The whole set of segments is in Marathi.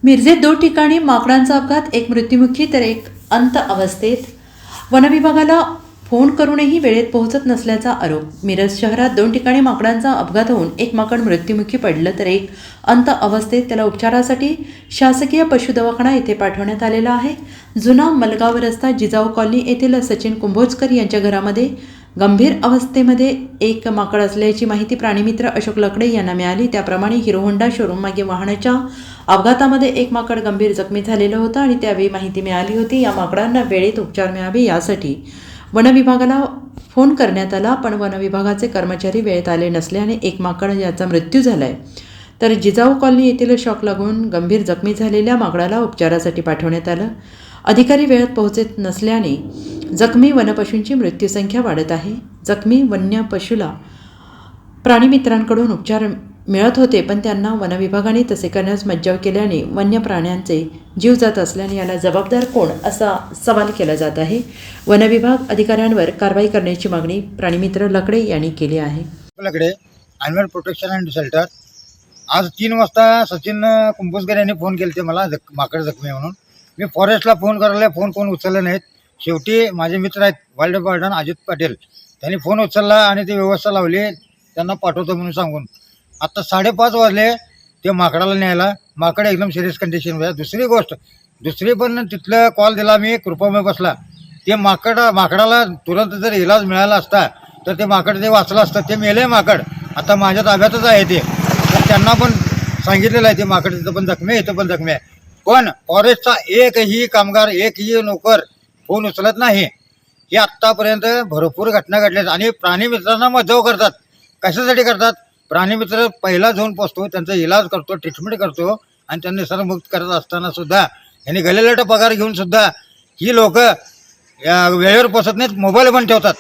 मिरजेत 2 ठिकाणी माकडांचा अपघात, एक मृत्युमुखी तर एक अंत अवस्थेत. वनविभागाला फोन करूनही वेळेत पोहोचत नसल्याचा आरोप. मिरज शहरात 2 ठिकाणी माकडांचा अपघात होऊन एक माकड मृत्युमुखी पडलं तर एक अंत अवस्थेत. त्याला उपचारासाठी शासकीय पशु दवाखाना येथे पाठवण्यात आलेला आहे. जुना मलगाव रस्ता जिजाऊ कॉलनी येथील सचिन कुंभोजकर यांच्या घरामध्ये गंभीर अवस्थेमध्ये एक माकड असल्याची माहिती प्राणीमित्र अशोक लकडे यांना मिळाली. त्याप्रमाणे हिरो होंडा शोरूम मागे वाहनाच्या अपघातामध्ये एक माकड गंभीर जखमी झालेलं होतं आणि त्यावेळी माहिती मिळाली होती. या माकडांना वेळेत उपचार मिळावे यासाठी वनविभागाला फोन करण्यात आला, पण वनविभागाचे कर्मचारी वेळेत आले नसल्याने एक माकड याचा मृत्यू झाला आहे. तर जिजाऊ कॉलनी येथील शॉक लागून गंभीर जखमी झालेल्या माकडाला उपचारासाठी पाठवण्यात आलं. अधिकारी वेळेत पोहोचत नसल्याने जखमी वनपशूंची मृत्यूसंख्या वाढत आहे. जखमी वन्य पशूला प्राणीमित्रांकडून उपचार मिळत होते, पण त्यांना वनविभागाने तसे करण्यास मज्जाव केल्याने वन्य प्राण्यांचे जीव जात असल्याने याला जबाबदार कोण असा सवाल केला जात आहे. वनविभाग अधिकाऱ्यांवर कारवाई करण्याची मागणी प्राणीमित्र लकडे यांनी केली आहे. लकडे ॲनिमल प्रोटेक्शन अँड शेल्टर. आज 3 वाजता सचिन कुंभोजकर यांनी फोन केले ते मला माकड जखमी म्हणून. मी फॉरेस्टला फोन करायला फोन कोण उचलले नाहीत. शेवटी माझे मित्र आहेत वाईल्ड गार्डन अजित पाटील, त्यांनी फोन उचलला आणि ती व्यवस्था लावली त्यांना पाठवतो म्हणून सांगून. आत्ता 5:30 वाजले ते माकडाला न्यायला. माकड एकदम सिरियस कंडिशनमध्ये. दुसरी पण तिथलं कॉल दिला मी कृपामय बसला. ते माकडाला तुरंत जर इलाज मिळाला असता तर ते माकड ते वाचलं असतं. ते मेले माकड, आता माझ्या ताब्यातच आहे ते. तर त्यांना पण सांगितलेलं आहे ते माकड तिथं पण जखमी आहे, इथं पण जखमी आहे. पण फॉरेस्टचा एकही कामगार एकही नोकर फोन उचलत नाही. हे आत्तापर्यंत भरपूर घटना घडल्यात आणि प्राणीमित्रांना मज्जाव करतात. कशासाठी करतात? प्राणीमित्र पहिला जाऊन पोचतो, त्यांचा इलाज करतो, ट्रीटमेंट करतो आणि त्यांना निसर्गमुक्त करत असताना सुद्धा यांनी गलेलट पगार घेऊन सुद्धा ही लोक वेळेवर पोचत नाहीत, मोबाईल पण ठेवतात.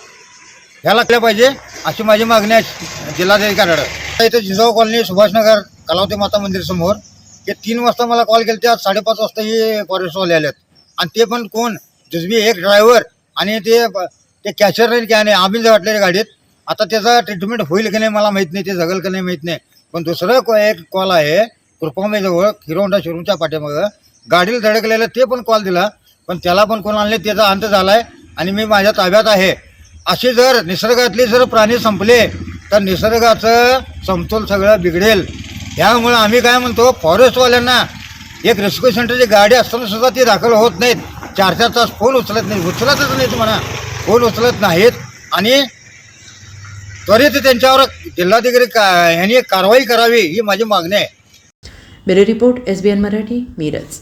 ह्याला केलं पाहिजे अशी माझी मागणी आहे जिल्हाधिकाऱ्याकडे. इथे जिजाऊ कॉलनी सुभाषनगर कलावती माता मंदिर समोर हे 3 वाजता मला कॉल केले. ते आज 5:30 वाजता हे फॉरेस्टवाले आलेत आणि ते पण कोण जुजबी एक ड्रायव्हर आणि ते कॅशर नाही की आम्ही वाटलेल्या गाडीत. आता त्याचा ट्रीटमेंट होईल की नाही मला माहीत नाही, ते जगल की नाही माहीत नाही. पण दुसरं एक कॉल आहे कृपामेजवळ हिरो होंडा शोरूमच्या पाठीमागं गाडीला धडकलेलं, ते पण कॉल दिला, पण त्याला पण कोण आणले त्याचा अंत झाला आहे आणि मी माझ्या ताब्यात आहे. असे जर निसर्गातले जर प्राणी संपले तर निसर्गाचं समतोल सगळं बिघडेल. यामुळे आम्ही काय म्हणतो, फॉरेस्टवाल्यांना एक रेस्क्यू सेंटरची गाडी असताना सुद्धा ती दाखल होत नाहीत. 4-4 तास फोन उचलतच नाहीत म्हणा, फोन उचलत नाहीत आणि त्वरित त्यांच्यावर जिल्हाधिकारी यांनी कारवाई करावी ही माझी मागणी आहे. Bureau report SBN Marathi, Miraj.